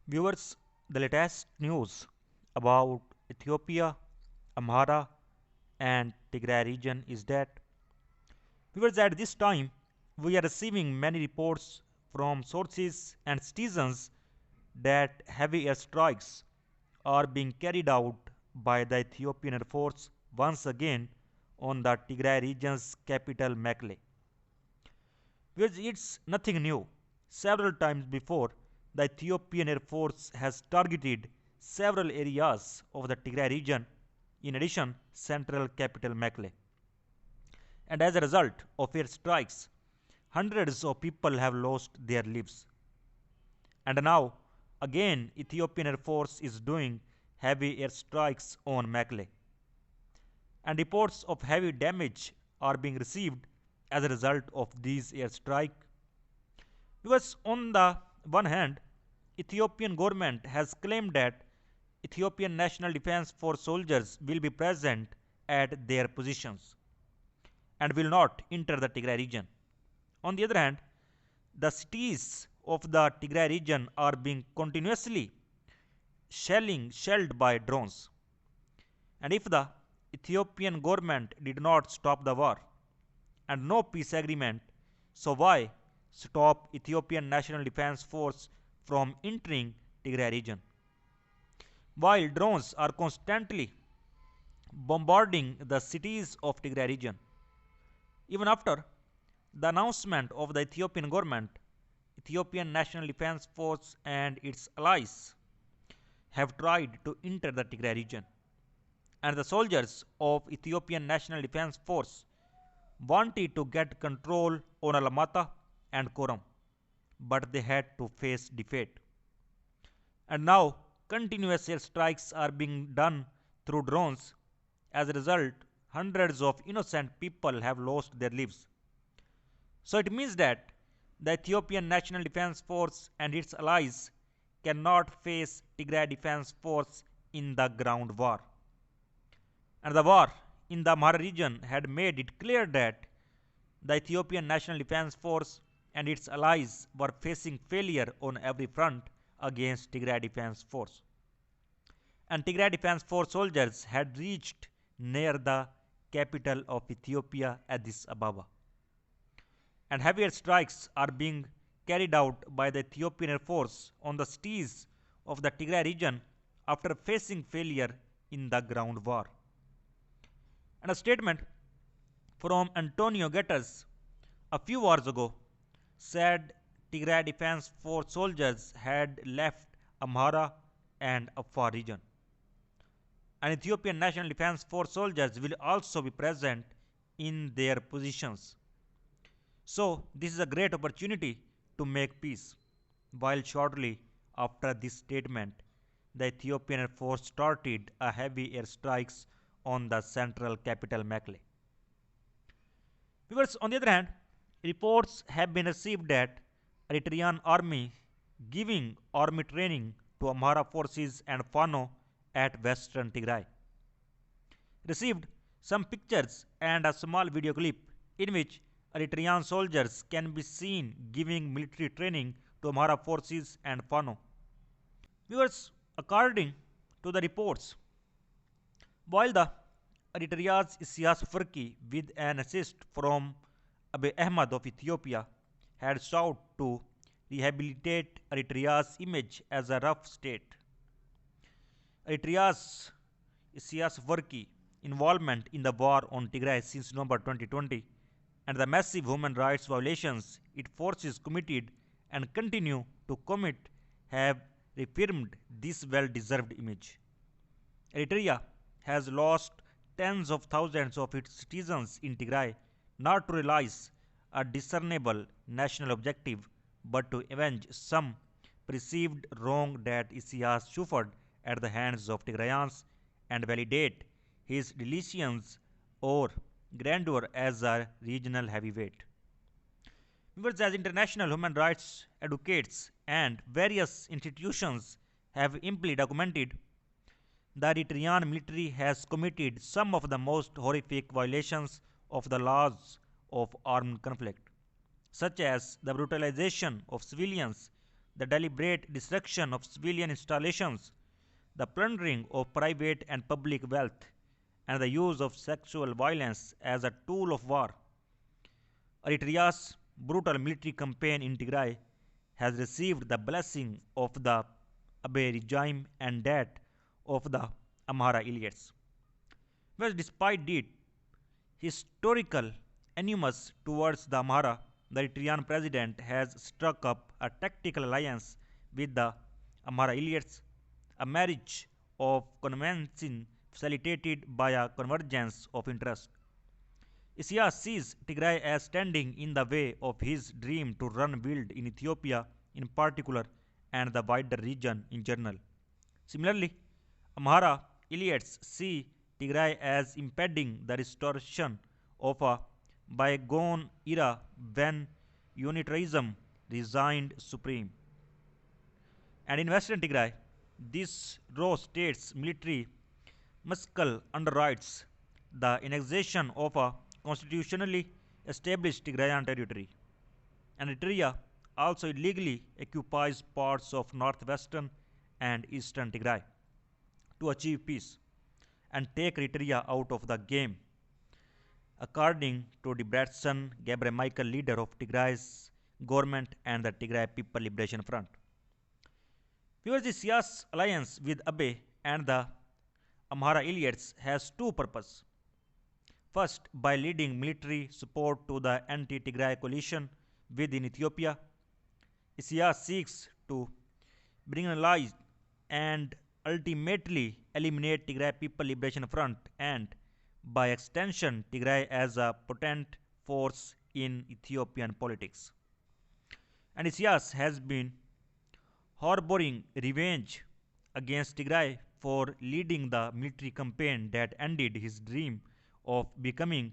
Viewers, the latest news about Ethiopia, Amhara, and Tigray region is that viewers at this time we are receiving many reports from sources and citizens that heavy airstrikes are being carried out by the Ethiopian Air Force once again on the Tigray region's capital Mekelle. Because it's nothing new. Several times before, the Ethiopian Air Force has targeted several areas of the Tigray region, in addition, central capital Mekelle. And as a result of air strikes, hundreds of people have lost their lives. And now, again, Ethiopian Air Force is doing heavy air strikes on Mekelle. And reports of heavy damage are being received as a result of these airstrikes. Because on the one hand, Ethiopian government has claimed that Ethiopian National Defense Force soldiers will be present at their positions and will not enter the Tigray region. On the other hand, the cities of the Tigray region are being continuously shelled by drones. And if the Ethiopian government did not stop the war and no peace agreement, so why stop Ethiopian National Defense Force from entering Tigray region? While drones are constantly bombarding the cities of Tigray region. Even after the announcement of the Ethiopian government, Ethiopian National Defense Force and its allies have tried to enter the Tigray region. And the soldiers of Ethiopian National Defense Force wanted to get control on Alamata and Koram, but they had to face defeat. And now continuous air strikes are being done through drones. As a result, hundreds of innocent people have lost their lives. So it means that the Ethiopian National Defense Force and its allies cannot face Tigray Defense Force in the ground war. And the war in the Amhara region had made it clear that the Ethiopian National Defense Force and its allies were facing failure on every front against Tigray Defense Force. And Tigray Defense Force soldiers had reached near the capital of Ethiopia, Addis Ababa. And heavier strikes are being carried out by the Ethiopian Air Force on the cities of the Tigray region after facing failure in the ground war. And a statement from Antonio Guterres a few hours ago said Tigray Defense Force soldiers had left Amhara and Afar region. And Ethiopian National Defense Force soldiers will also be present in their positions. So, this is a great opportunity to make peace. While shortly after this statement, the Ethiopian Air Force started a heavy air strikes on the central capital Mekelle. Viewers, on the other hand, reports have been received that Eritrean army giving army training to Amhara forces and Fano at western Tigray. Received some pictures and a small video clip in which Eritrean soldiers can be seen giving military training to Amhara forces and Fano. Viewers, according to the reports, while the Eritrea's Isaias Afwerki, with an assist from Abiy Ahmed of Ethiopia, had sought to rehabilitate Eritrea's image as a rough state. Eritrea's Isaias Afwerki involvement in the war on Tigray since November 2020 and the massive human rights violations its forces committed and continue to commit have reaffirmed this well-deserved image. Eritrea has lost tens of thousands of its citizens in Tigray not to realize a discernible national objective but to avenge some perceived wrong that Isaias suffered at the hands of Tigrayans and validate his deletions or grandeur as a regional heavyweight. Members as international human rights advocates and various institutions have amply documented, the Eritrean military has committed some of the most horrific violations of the laws of armed conflict, such as the brutalization of civilians, the deliberate destruction of civilian installations, the plundering of private and public wealth, and the use of sexual violence as a tool of war. Eritrea's brutal military campaign in Tigray has received the blessing of the Abiy regime and that of the Amhara elites. Well, despite the historical animus towards the Amhara, the Eritrean president has struck up a tactical alliance with the Amhara elites, a marriage of convention facilitated by a convergence of interest. Isaiah sees Tigray as standing in the way of his dream to run wild in Ethiopia in particular and the wider region in general. Similarly, Amhara elites see Tigray as impeding the restoration of a bygone era when unitarism reigned supreme. And in western Tigray, this raw state's military muscle underwrites the annexation of a constitutionally established Tigrayan territory. And Eritrea also illegally occupies parts of northwestern and eastern Tigray to achieve peace and take Eritrea out of the game, according to the Bratson Gabriel Michael, leader of Tigray's government and the Tigray People Liberation Front. Viewers, the Sias alliance with Abiy and the Amhara elites has two purposes. First, by leading military support to the anti-Tigray coalition within Ethiopia, Isaiah seeks to marginalize and ultimately eliminate Tigray People Liberation Front and, by extension, Tigray as a potent force in Ethiopian politics. And Isaias has been harboring revenge against Tigray for leading the military campaign that ended his dream of becoming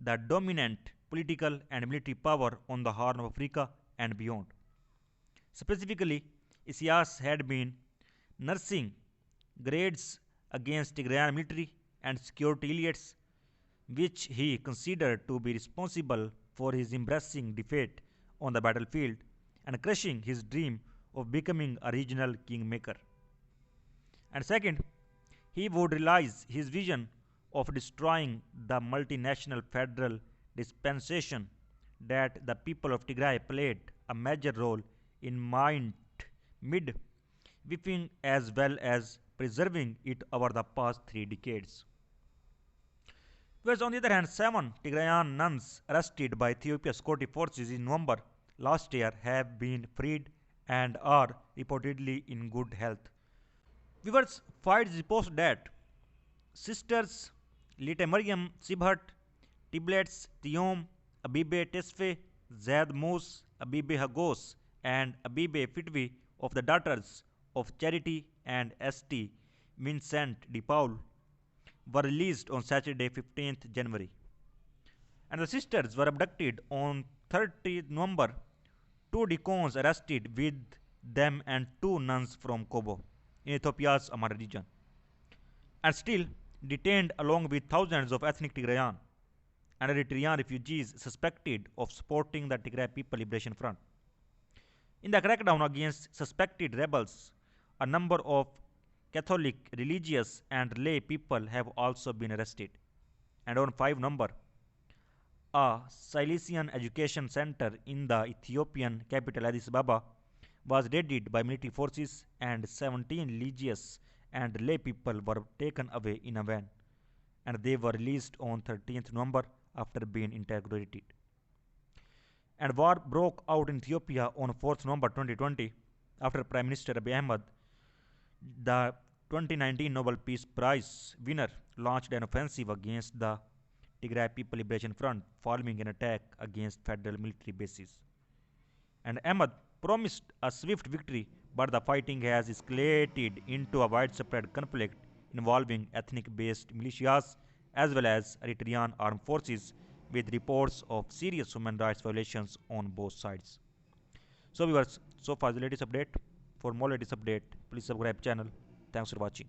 the dominant political and military power on the Horn of Africa and beyond. Specifically, Isaias had been nursing grades against Tigrayan military and security elites, which he considered to be responsible for his embarrassing defeat on the battlefield and crushing his dream of becoming a regional kingmaker. And second, he would realize his vision of destroying the multinational federal dispensation that the people of Tigray played a major role in mid whipping as well as preserving it over the past 3 decades. Whereas on the other hand, 7 Tigrayan nuns arrested by Ethiopia's security forces in November last year have been freed and are reportedly in good health. Viewers, finds report that sisters Lite Mariam Sibhat, Tiblets Tiom, Abibe Tesfe, Zaid Mus, Abibe Hagos, and Abibe Fitwi of the Daughters of Charity and St. Vincent de Paul were released on Saturday 15th January. And the sisters were abducted on 30th November. 2 deacons arrested with them and 2 nuns from Kobo in Ethiopia's Amhara region, and still detained along with thousands of ethnic Tigrayan and Eritrean refugees suspected of supporting the Tigray People Liberation Front. In the crackdown against suspected rebels, a number of Catholic, religious, and lay people have also been arrested. And on 5 November, a Silesian education center in the Ethiopian capital Addis Ababa was raided by military forces and 17 religious and lay people were taken away in a van, and they were released on 13th November after being interrogated. And war broke out in Ethiopia on 4th November 2020 after Prime Minister Abiy Ahmed, the 2019 Nobel Peace Prize winner, launched an offensive against the Tigray People Liberation Front following an attack against federal military bases. And Ahmed promised a swift victory, but the fighting has escalated into a widespread conflict involving ethnic based militias as well as Eritrean armed forces, with reports of serious human rights violations on both sides. So viewers, so far the latest update. For more latest update, please subscribe channel. Thanks for watching.